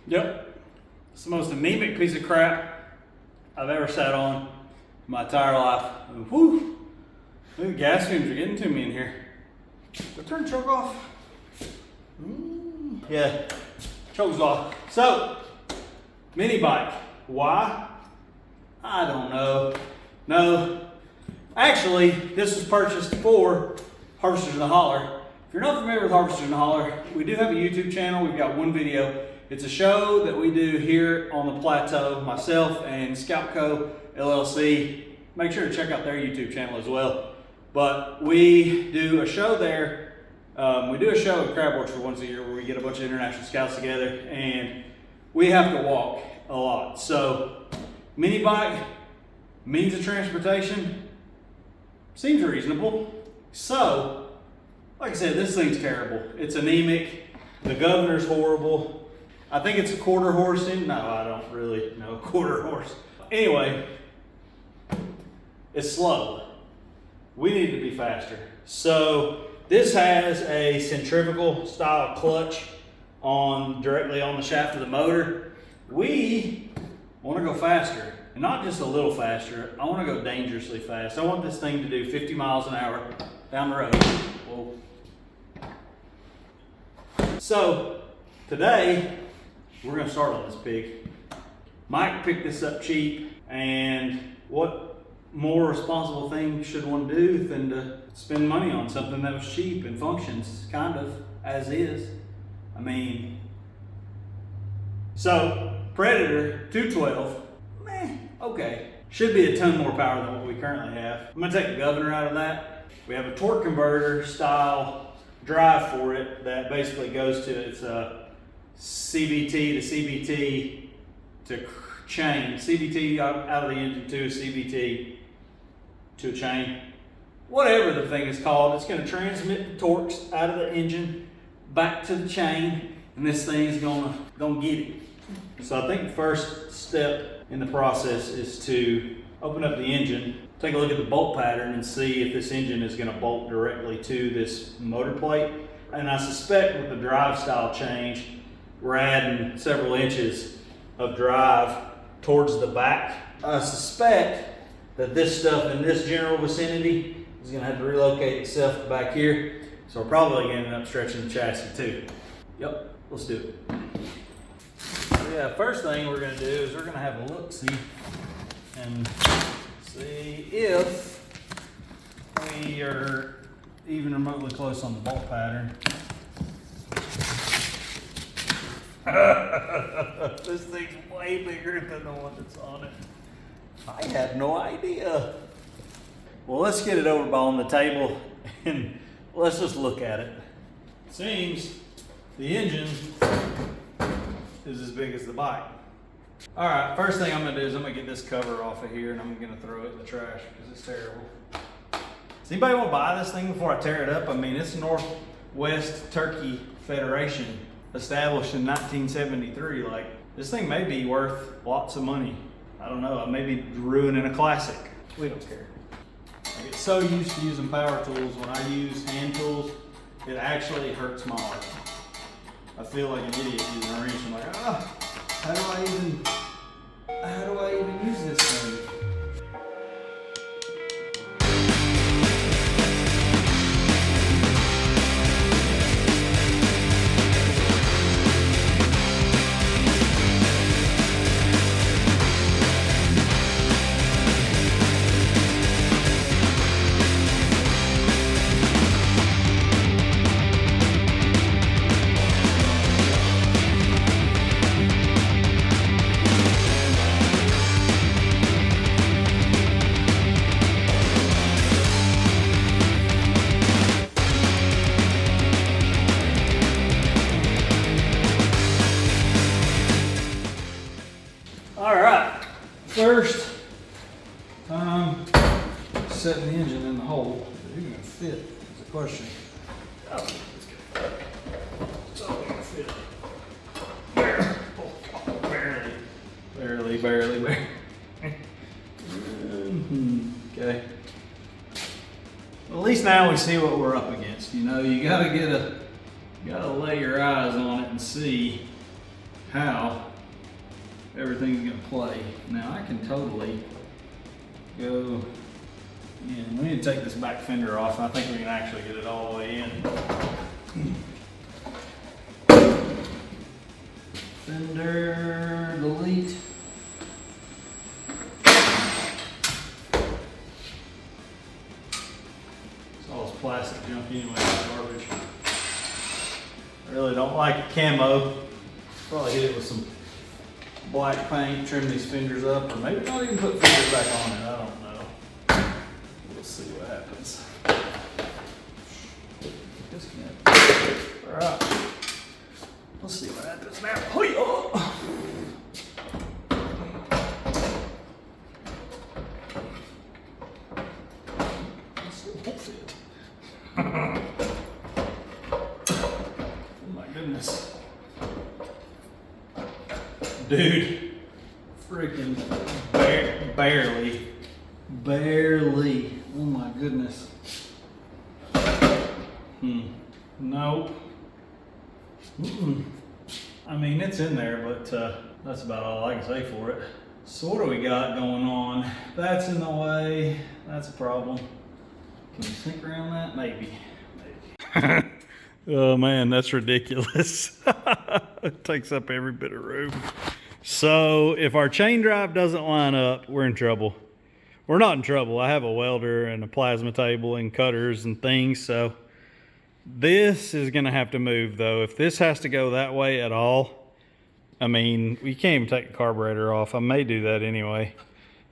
Yep. It's the most anemic piece of crap I've ever sat on in my entire life. Whew. The gas fumes are getting to me in here. Did I turn the choke off? Yeah, choke's off. So, mini bike. Why? I don't know. No. Actually, this was purchased for Harvesters in the Holler. If you're not familiar with Harvesters in the Holler, we do have a YouTube channel. We've got one video. It's a show that we do here on the plateau, myself and Scoutco LLC. Make sure to check out their YouTube channel as well. But we do a show there. We do a show at Crabworks for once a year where we get a bunch of international scouts together and we have to walk a lot. So mini bike, means of transportation, seems reasonable. So, like I said, this thing's terrible. It's anemic. The governor's horrible. I think it's a quarter horse in. No, I don't really know quarter horse. Anyway, it's slow. We need to be faster. So this has a centrifugal style clutch directly on the shaft of the motor. We want to go faster, and not just a little faster. I want to go dangerously fast. I want this thing to do 50 miles an hour down the road. Whoa. So today we're going to start on this pig. Mike picked this up cheap, and what more responsible thing should one do than to spend money on something that was cheap and functions kind of as is. I mean, so Predator 212, okay. Should be a ton more power than what we currently have. I'm gonna take the governor out of that. We have a torque converter style drive for it that basically goes to its CVT to CVT to chain. CVT out of the engine to a CVT to a chain. Whatever the thing is called, it's going to transmit the torques out of the engine back to the chain, and this thing is gonna get it. So I think the first step in the process is to open up the engine, take a look at the bolt pattern, and see if this engine is going to bolt directly to this motor plate. And I suspect with the drive style change, we're adding several inches of drive towards the back. I suspect that this stuff in this general vicinity is going to have to relocate itself back here. So we're probably going to end up stretching the chassis too. Yep, let's do it. So yeah, first thing we're going to do is we're going to have a look-see and see if we are even remotely close on the bolt pattern. This thing's way bigger than the one that's on it. I have no idea. Well, let's get it over on the table and let's just look at it. Seems the engine is as big as the bike. All right, first thing I'm gonna do is I'm gonna get this cover off of here and I'm gonna throw it in the trash because it's terrible. Does anybody want to buy this thing before I tear it up? I mean, it's Northwest Turkey Federation, established in 1973. Like, this thing may be worth lots of money. I don't know, I may be ruining a classic. We don't care. I get so used to using power tools, when I use hand tools, it actually hurts my arm. I feel like an idiot using a wrench. I'm like, how do I even use this thing? First time setting the engine in the hole. Is it going to fit? Is the question. Oh, it's good. It's all going to fit. Barely. Okay. Well, at least now we see what we're up against. You know, you gotta lay your eyes on it and see how everything's gonna play. Now I can totally go in. We need to take this back fender off. I think we can actually get it all the way in. Fender, delete. It's all this plastic junk anyway, it's garbage. I really don't like camo. Probably hit it with some black paint, trim these fenders up, or maybe not even put fenders back on it, I don't know. We'll see what happens. Alright. Let's see what happens now. Hoi-oh! Oh my goodness. Dude, freaking barely. Oh my goodness. Nope. I mean, it's in there, but that's about all I can say for it. So what do we got going on? That's in the way. That's a problem. Can we sneak around that? Maybe. Oh man, that's ridiculous. It takes up every bit of room. So if our chain drive doesn't line up, we're in trouble. We're not in trouble. I have a welder and a plasma table and cutters and things, so this is gonna have to move though. If this has to go that way at all, I mean, we can't even take the carburetor off. I may do that anyway.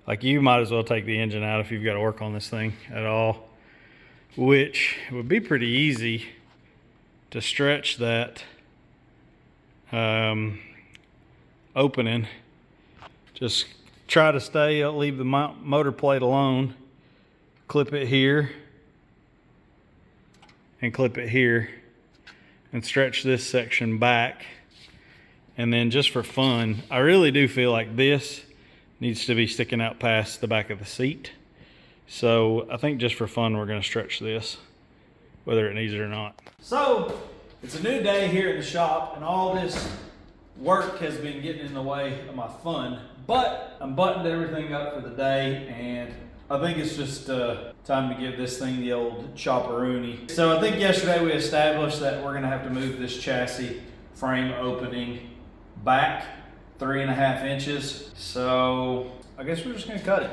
Like, you might as well take the engine out if you've got to work on this thing at all, which would be pretty easy to stretch that opening. Just try to leave the motor plate alone, clip it here and clip it here and stretch this section back. And then just for fun, I really do feel like this needs to be sticking out past the back of the seat. So I think just for fun, we're gonna stretch this, whether it needs it or not. So it's a new day here at the shop, and all this work has been getting in the way of my fun, but I'm buttoned everything up for the day, and I think it's just time to give this thing the old chopperoonie. So I think yesterday we established that we're gonna have to move this chassis frame opening back 3.5 inches. So I guess we're just gonna cut it.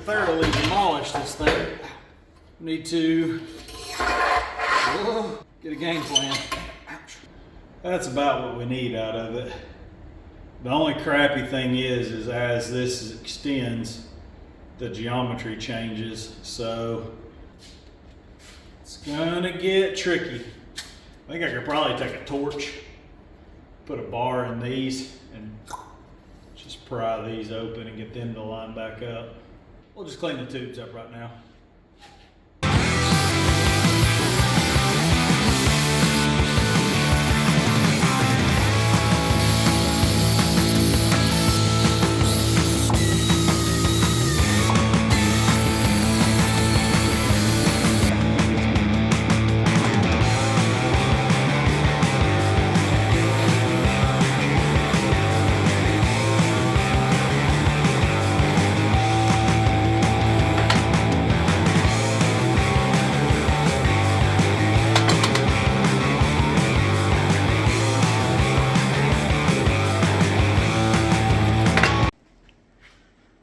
Thoroughly demolish this thing. Need to get a game plan. That's about what we need out of it. The only crappy thing is as this extends, the geometry changes, so it's gonna get tricky. I think I could probably take a torch, put a bar in these, and just pry these open and get them to line back up. We'll just clean the tubes up right now.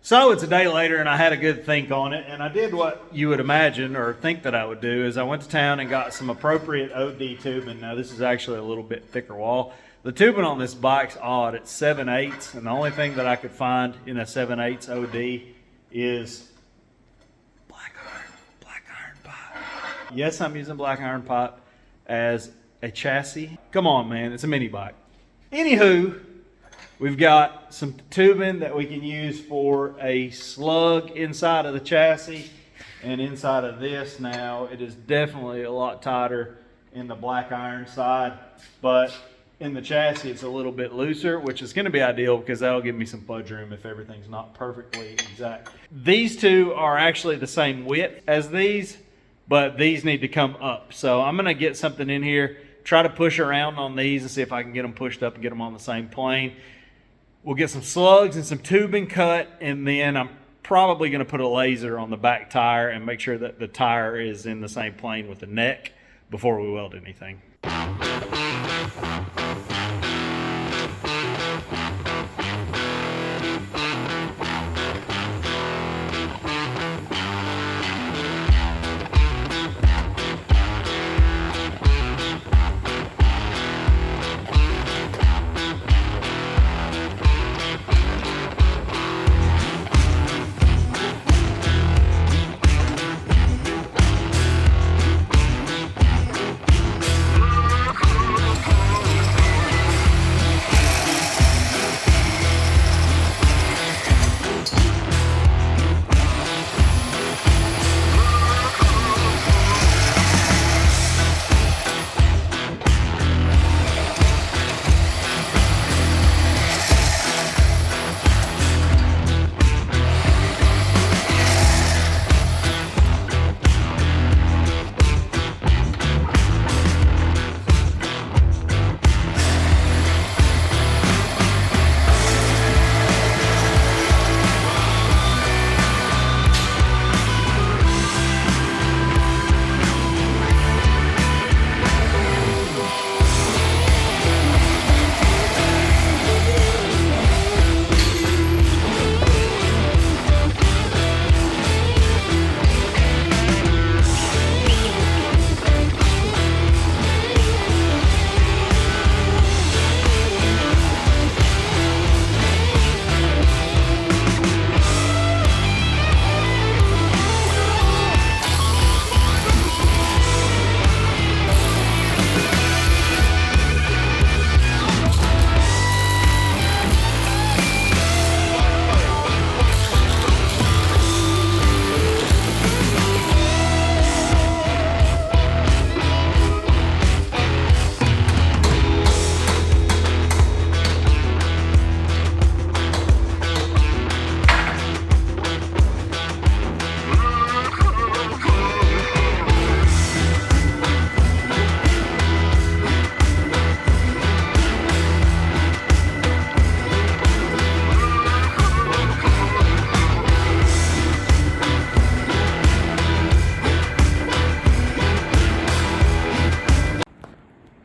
So it's a day later and I had a good think on it, and I did what you would imagine or think that I would do is I went to town and got some appropriate OD tubing. Now this is actually a little bit thicker wall, The tubing on this bike's odd. It's 7/8, and the only thing that I could find in a 7/8 OD is black iron pipe. Yes, I'm using black iron pipe as a chassis. Come on, man, it's a mini bike. Anywho, we've got some tubing that we can use for a slug inside of the chassis, and inside of this now, it is definitely a lot tighter in the black iron side, but in the chassis it's a little bit looser, which is going to be ideal because that'll give me some fudge room if everything's not perfectly exact. These two are actually the same width as these, but these need to come up. So I'm going to get something in here, try to push around on these and see if I can get them pushed up and get them on the same plane. We'll get some slugs and some tubing cut, and then I'm probably going to put a laser on the back tire and make sure that the tire is in the same plane with the neck before we weld anything.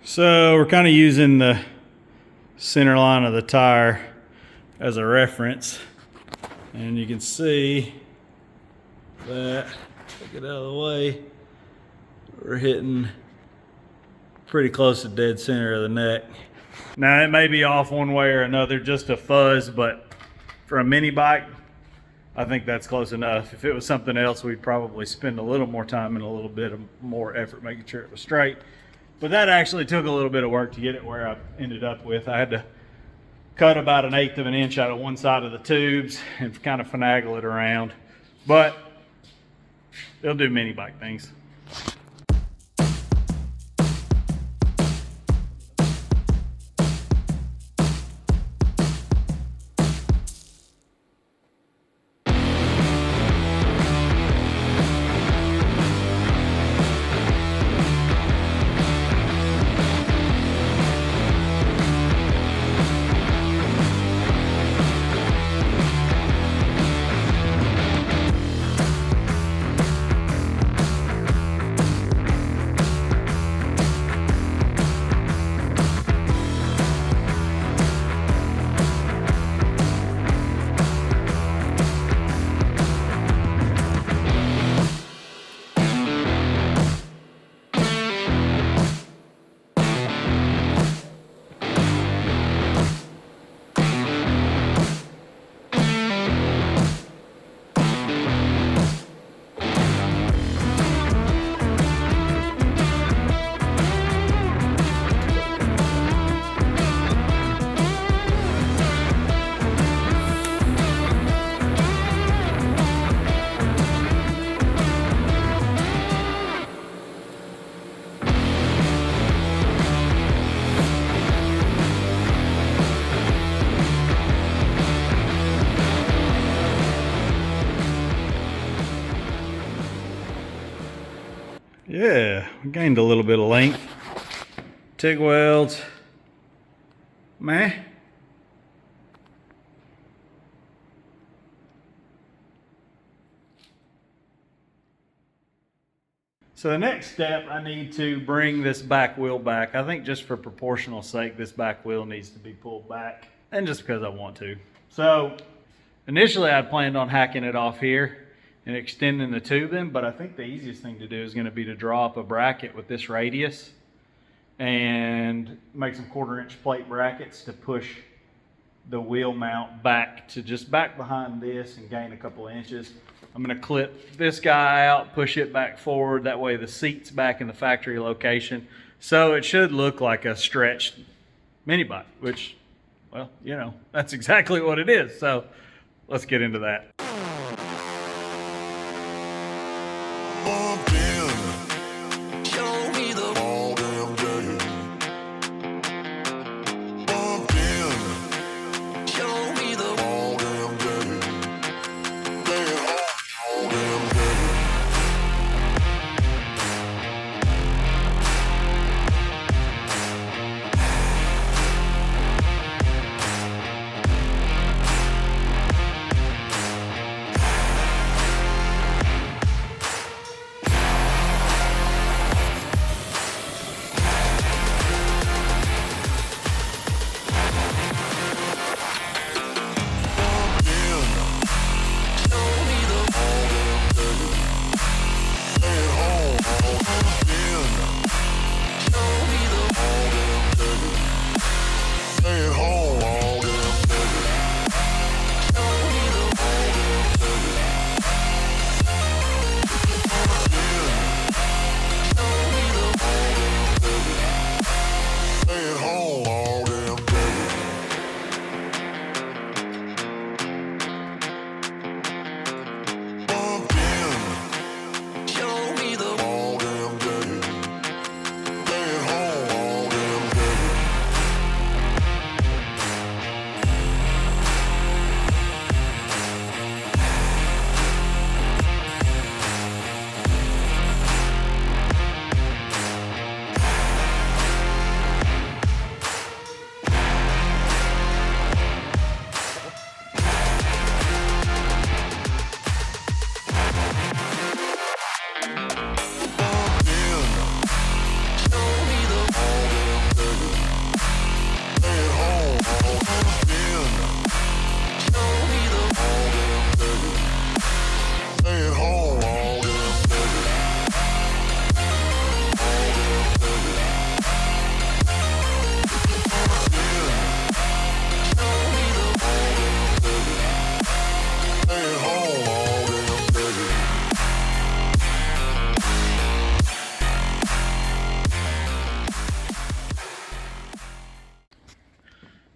So we're kind of using the center line of the tire as a reference, and you can see that, take it out of the way, we're hitting pretty close to dead center of the neck. Now it may be off one way or another, just a fuzz, but for a mini bike, I think that's close enough. If it was something else, we'd probably spend a little more time and a little bit of more effort making sure it was straight. But that actually took a little bit of work to get it where I ended up with. I had to cut about 1/8 of an inch out of one side of the tubes and kind of finagle it around. But they'll do mini bike things. Yeah, gained a little bit of length. TIG welds. Meh. So the next step, I need to bring this back wheel back. I think just for proportional sake, this back wheel needs to be pulled back, and just because I want to. So initially I planned on hacking it off here and extending the tubing, but I think the easiest thing to do is going to be to draw up a bracket with this radius and make some 1/4 inch plate brackets to push the wheel mount back to just back behind this and gain a couple of inches. I'm going to clip this guy out, push it back forward. That way the seat's back in the factory location. So it should look like a stretched mini bike, which, well, you know, that's exactly what it is. So let's get into that.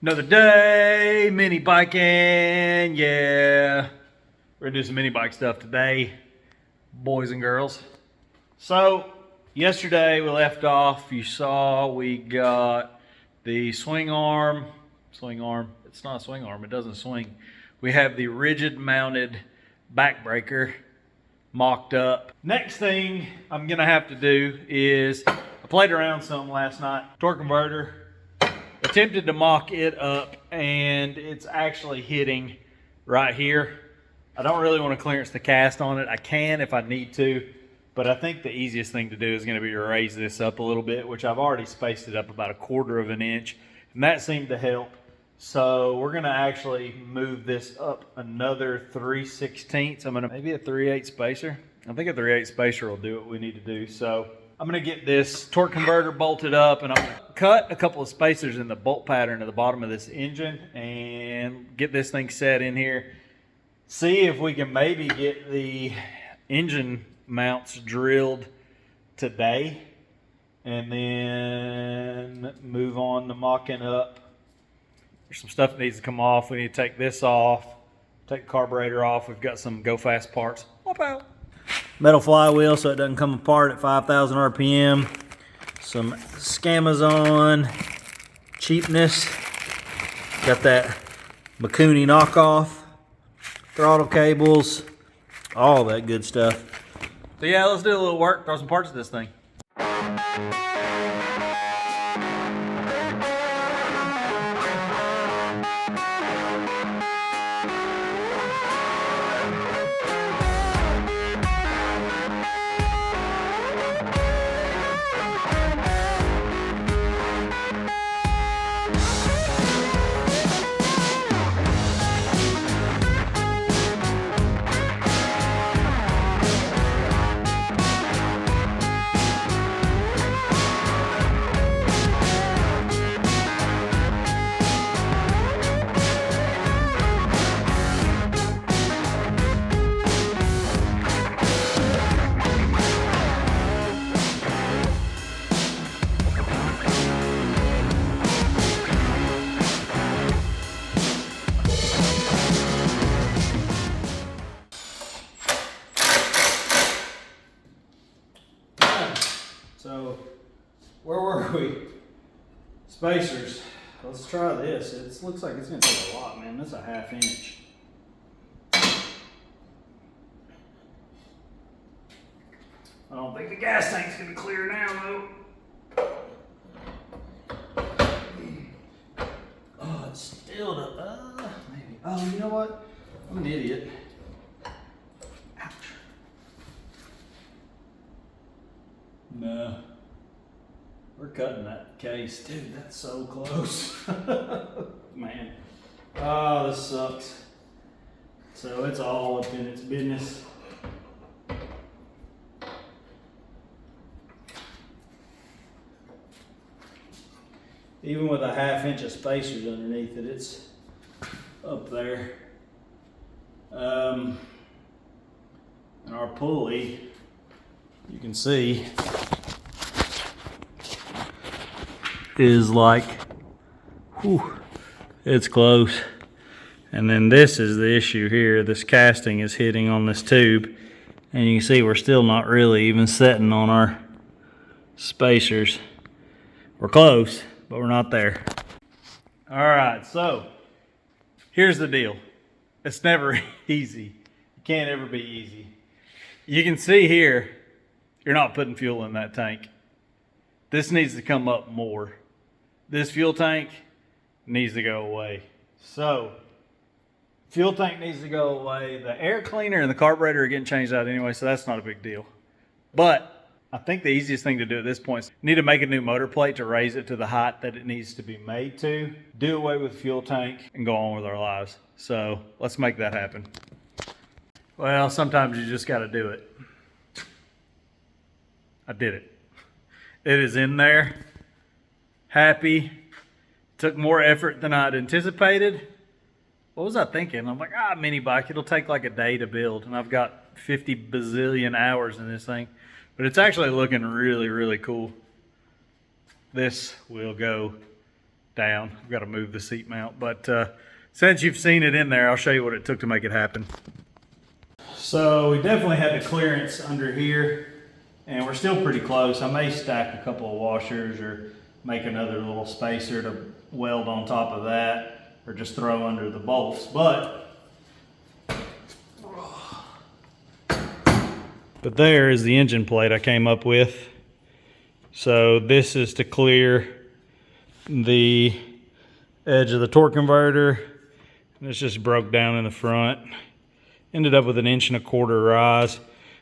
Another day, mini biking, yeah. We're gonna do some mini bike stuff today, boys and girls. So, yesterday we left off, you saw we got the swing arm, it's not a swing arm, it doesn't swing. We have the rigid mounted back breaker mocked up. Next thing I'm gonna have to do is, I played around some last night, torque converter. Attempted to mock it up and it's actually hitting right here. I don't really want to clearance the cast on it. I can if I need to, but I think the easiest thing to do is going to be to raise this up a little bit, which I've already spaced it up about 1/4 inch, and that seemed to help. So we're going to actually move this up another 3/16. I'm going to maybe a 3/8 spacer. I think a 3/8 spacer will do what we need to do. So I'm going to get this torque converter bolted up, and I'm going to cut a couple of spacers in the bolt pattern at the bottom of this engine and get this thing set in here. See if we can maybe get the engine mounts drilled today and then move on to mocking up. There's some stuff that needs to come off. We need to take this off, take the carburetor off. We've got some go fast parts. Whoop out. Metal flywheel so it doesn't come apart at 5,000 RPM. Some Scamazon cheapness. Got that Mikuni knockoff. Throttle cables. All that good stuff. So yeah, let's do a little work, throw some parts at this thing. So, where were we? Spacers. Let's try this. It looks like it's going to take a lot, man. That's a 1/2 inch. I don't think the gas tank's going to clear now, though. Oh, it's still maybe. Oh, you know what? I'm an idiot. Ouch. No. We're cutting that case. Dude, that's so close. Man. Oh, this sucks. So it's all up in its business. Even with a 1/2 inch of spacers underneath it, it's up there. And our pulley, you can see, is like, whew, it's close. And then this is the issue here. This casting is hitting on this tube. And you can see we're still not really even setting on our spacers. We're close, but we're not there. All right, so here's the deal. It's never easy. It can't ever be easy. You can see here, you're not putting fuel in that tank. This needs to come up more. This fuel tank needs to go away. So, fuel tank needs to go away. The air cleaner and the carburetor are getting changed out anyway, so that's not a big deal. But I think the easiest thing to do at this point is need to make a new motor plate to raise it to the height that it needs to be made to, do away with the fuel tank, and go on with our lives. So let's make that happen. Well, sometimes you just got to do it. I did it. It is in there. Happy. Took more effort than I'd anticipated. What was I thinking? I'm like, mini bike, it'll take like a day to build. And I've got 50 bazillion hours in this thing. But it's actually looking really, really cool. This will go down. I've got to move the seat mount. But since you've seen it in there, I'll show you what it took to make it happen. So we definitely had the clearance under here. And we're still pretty close. I may stack a couple of washers or make another little spacer to weld on top of that, or just throw under the bolts. But there is the engine plate I came up with. So this is to clear the edge of the torque converter. This just broke down in the front. Ended up with an 1.25 inch rise.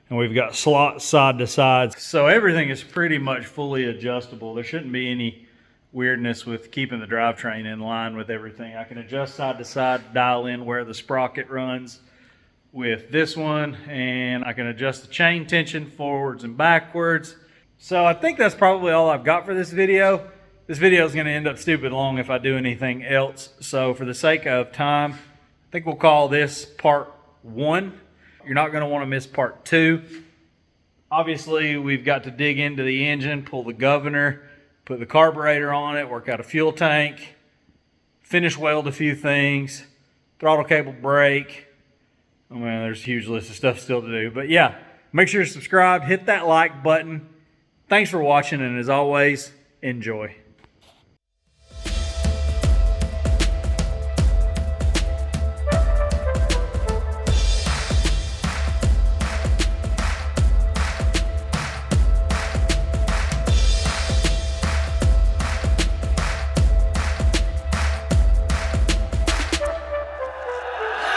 And we've got slots side to side. So everything is pretty much fully adjustable. There shouldn't be any weirdness with keeping the drivetrain in line with everything. I can adjust side to side, dial in where the sprocket runs with this one, and I can adjust the chain tension forwards and backwards. So I think that's probably all I've got for this video. This video is going to end up stupid long if I do anything else. So for the sake of time, I think we'll call this part 1. You're not going to want to miss part 2. Obviously, we've got to dig into the engine, pull the governor, put the carburetor on it, work out a fuel tank, finish weld a few things, throttle cable brake. Oh man, there's a huge list of stuff still to do. But yeah, make sure you're subscribed, hit that like button. Thanks for watching, and as always, enjoy.